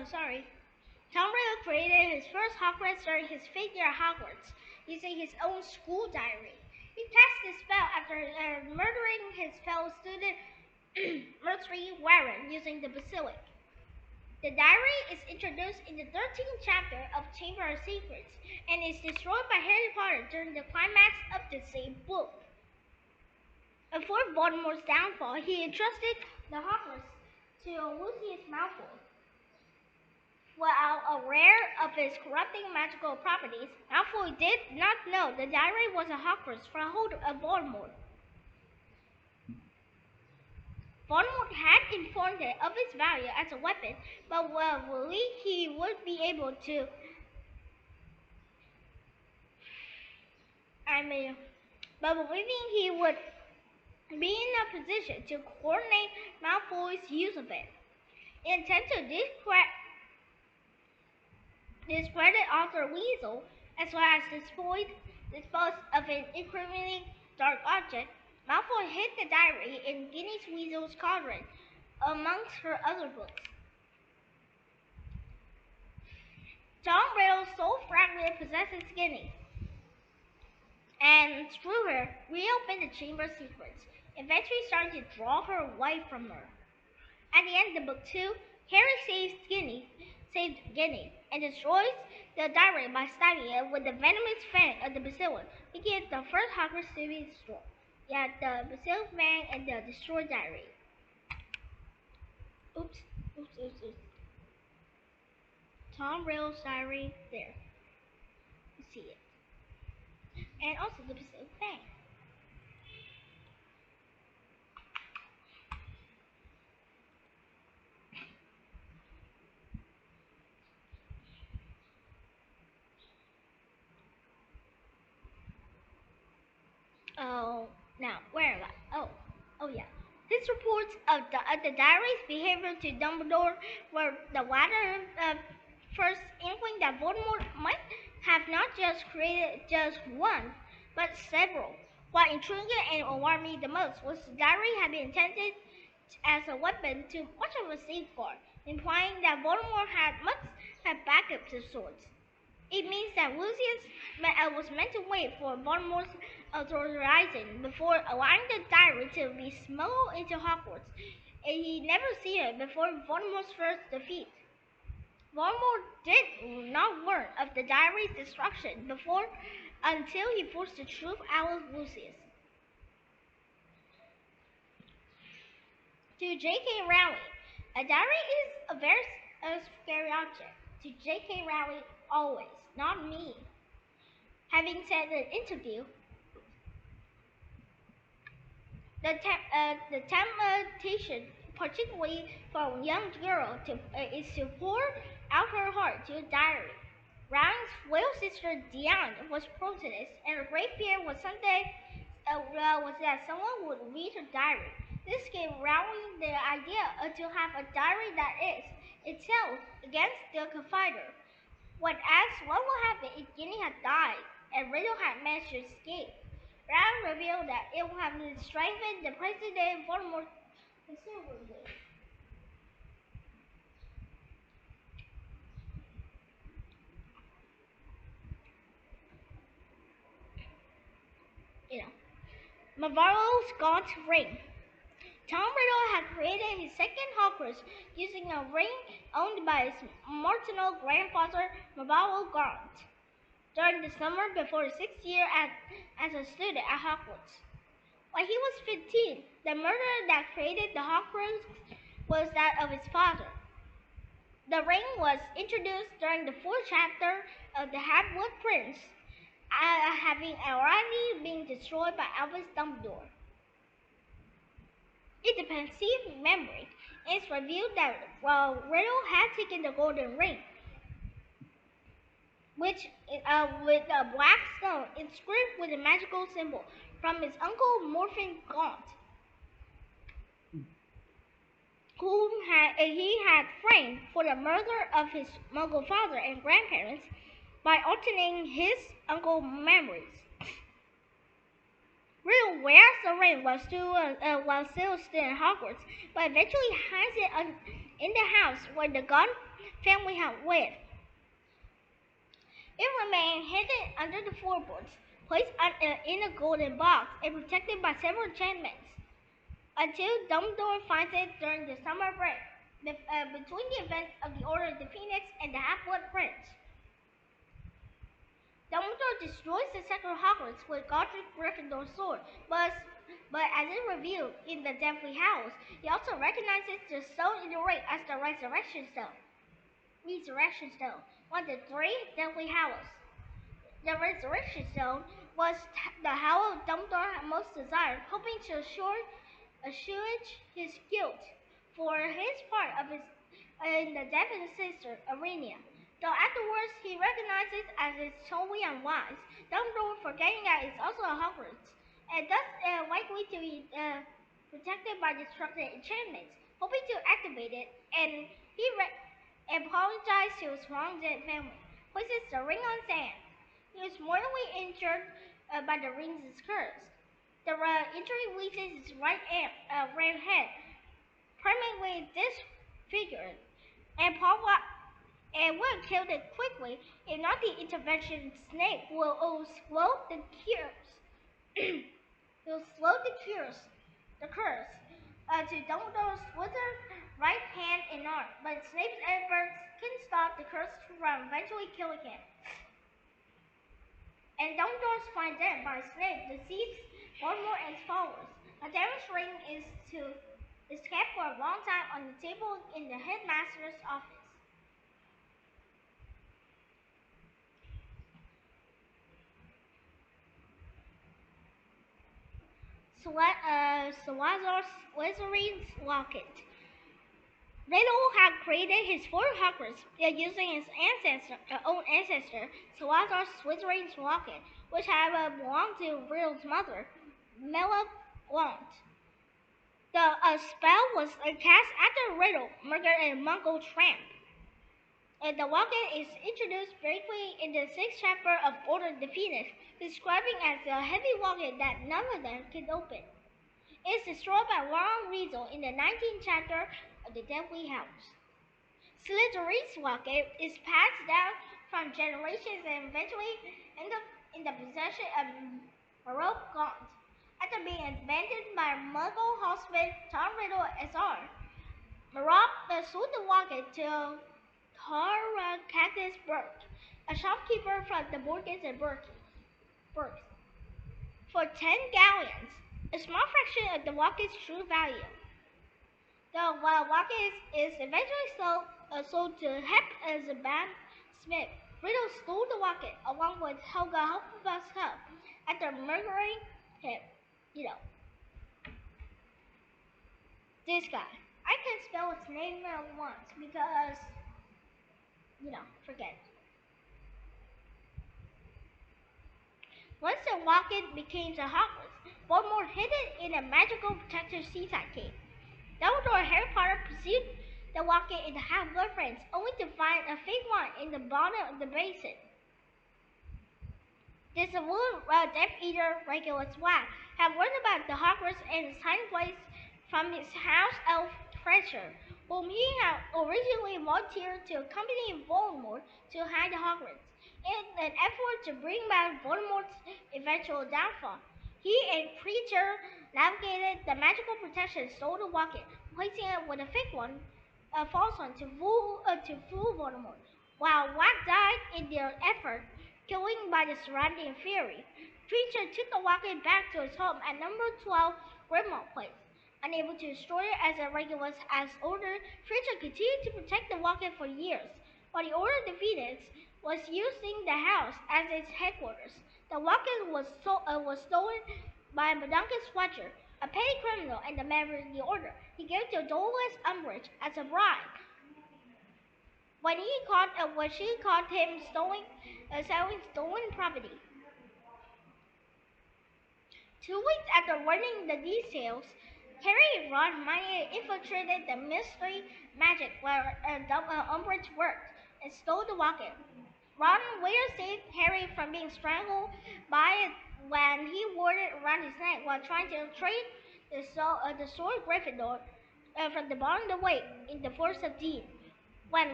sorry. Tom Riddle created his first Hogwarts during his 5th year at Hogwarts, using his own school diary. He passed the spell after murdering his fellow student Murtry Warren using the Basilisk. The diary is introduced in the 13th chapter of Chamber of Secrets and is destroyed by Harry Potter during the climax of the same book. Before Voldemort's downfall, he entrusted the Hogwarts to Lucius Malfoy. While aware of his corrupting magical properties, Malfoy did not know the diary was a Hogwarts for a hold of Voldemort. Voldemort had informed it of its value as a weapon, but believed he would be able to. But believing he would be in a position to coordinate Malfoy's use of it. In attempt to discredit Arthur Weasley, as well as dispose of an incriminating dark object, Malfoy hid the diary in Ginny Weasley's cauldron, amongst her other books. Tom Riddle's soul fragment possesses Ginny, and through her, reopened the Chamber of Secrets, eventually starting to draw her away from her. At the end of book 2, Harry saved Ginny, and destroys the diary by stabbing it with the venomous fang of the Basilisk, making it the first Hogwarts to be destroyed. Yeah, the Basilisk fang and the destroyed diary. Oops. Tom Riddle's diary, there. You see it. And also the Basilisk fang. Oh, now, where am I? Oh yeah. His reports of the diary's behavior to Dumbledore were the latter first inkling that Voldemort might have not just created just one, but several. What intrigued and alarmed me the most was the diary had been intended as a weapon to much of a safeguard, implying that Voldemort must have backups of sorts. It means that Lucius was meant to wait for Voldemort's authorization before allowing the diary to be smuggled into Hogwarts, and he never seen it before Voldemort's first defeat. Voldemort did not learn of the diary's destruction until he forced the truth out of Lucius. To J.K. Rowling, a diary is a very scary object. To J.K. Rowling, always, not me. Having said in an interview, the temptation, particularly for a young girl, is to pour out her heart to a diary. Rowling's little sister Diane was protest, and her great fear was was that someone would read her diary. This gave Rowling the idea to have a diary that is itself against the confider. What will happen if Ginny had died and Riddle had managed to escape? Rowling revealed that it would have strengthened the present-day Voldemort considerably. Marvellous Gaunt Ring. Tom Riddle had created his second Hogwarts using a ring owned by his maternal grandfather, Marvell Gaunt, during the summer before his 6th year as a student at Hogwarts. When he was 15, the murderer that created the Hogwarts was that of his father. The ring was introduced during the 4th chapter of The Half-Blood Prince, having already been destroyed by Albus Dumbledore. In the Pensieve memory, it's revealed that Riddle had taken the golden ring, which with a black stone inscribed with a magical symbol, from his uncle Morfin Gaunt, whom he had framed for the murder of his Muggle father and grandparents by alternating his uncle's memories. Riddle wears the ring while still in Hogwarts, but eventually hides it in the house where the Gaunt family had lived. It remained hidden under the floorboards, placed in a golden box and protected by several enchantments, until Dumbledore finds it during the summer break, between the events of the Order of the Phoenix and the Half-Blood Prince. Dumbledore destroys the Sacred Hogwarts with Godric Gryffindor's sword, but as it revealed in the Deathly Hallows, he also recognizes the stone in the ring as the Resurrection Stone. One of the three Deathly Hallows. The Resurrection Stone was the Hallow Dumbledore had most desired, hoping to assuage his guilt for his part of his in the death of his sister, Irenia. Though afterwards he recognizes as it's totally unwise, Dumbledore forgetting that it's also a Hogwarts, and thus likely to be protected by destructive enchantments, hoping to activate it, and he apologized to his long-dead family, places the ring on sand. He was mortally injured by the ring's curse. The injury leaves his right head permanently disfigured, and would have killed it quickly if not the intervention of Snape will slow the cures. Will slow the curse, to Dumbledore's withered right hand and arm. But Snape's efforts couldn't stop the curse from eventually killing him. And Dumbledore's find dead by Snape deceives Voldemort and his followers. A damaged ring is kept for a long time on the table in the headmaster's office. Salazar Slytherin's locket. Riddle had created his four Hogwarts using his own ancestor, Salazar Slytherin's locket, which had belonged to Riddle's mother, Mela Blount. The spell was cast after Riddle murdered a Muggle tramp. The locket is introduced briefly in the 6th chapter of Order of the Phoenix, describing as a heavy locket that none of them can open. It is destroyed by Ron Weasley in the 19th chapter of the Deathly Hallows. Slytherin's locket is passed down from generations and eventually ends up in the possession of Baroque Gaunt. After being abandoned by Muggle husband Tom Riddle SR, Baroque sold the locket to Caractacus Burke, a shopkeeper from the Morgans and Burke, for 10 galleons, a small fraction of the locket's true value. The locket is eventually sold to Hep as a Smith. Riddle stole the locket along with Helga Hufflepuff's help after murdering him. This guy. I can spell his name once because, forget. Once the locket became a Hogwarts, Voldemort hid it in a magical protective seaside cave. Dumbledore and Harry Potter pursued the locket in the Half-Blood Prince, only to find a fake one in the bottom of the basin. This little Death Eater, Regulus Black, had learned about the Hogwarts and its hiding place from his house elf Fletcher, whom he had originally volunteered to accompany Voldemort to hide the Hogwarts, in an effort to bring about Voldemort's eventual downfall. He and Kreacher navigated the magical protection and stole the locket, replacing it with a fake one, a false one, to fool Voldemort, while Black died in their effort, killing by the surrounding fury. Kreacher took the locket back to his home at number 12 Grimmauld Place. Unable to destroy it as Regulus as ordered, Kreacher continued to protect the locket for years, while the Order of the Phoenix was using the house as its headquarters. The locket was stolen by Pedunculus Fletcher, a petty criminal and a member of the Order. He gave it to Dolores Umbridge as a bribe. When she caught him selling stolen property. 2 weeks after learning the details, Harry and Ron infiltrated the mystery magic where Umbridge worked and stole the locket. Ron later saved Harry from being strangled by when he wore it around his neck while trying to trade the sword Gryffindor from the bottom of the way in the Forest of Dean. When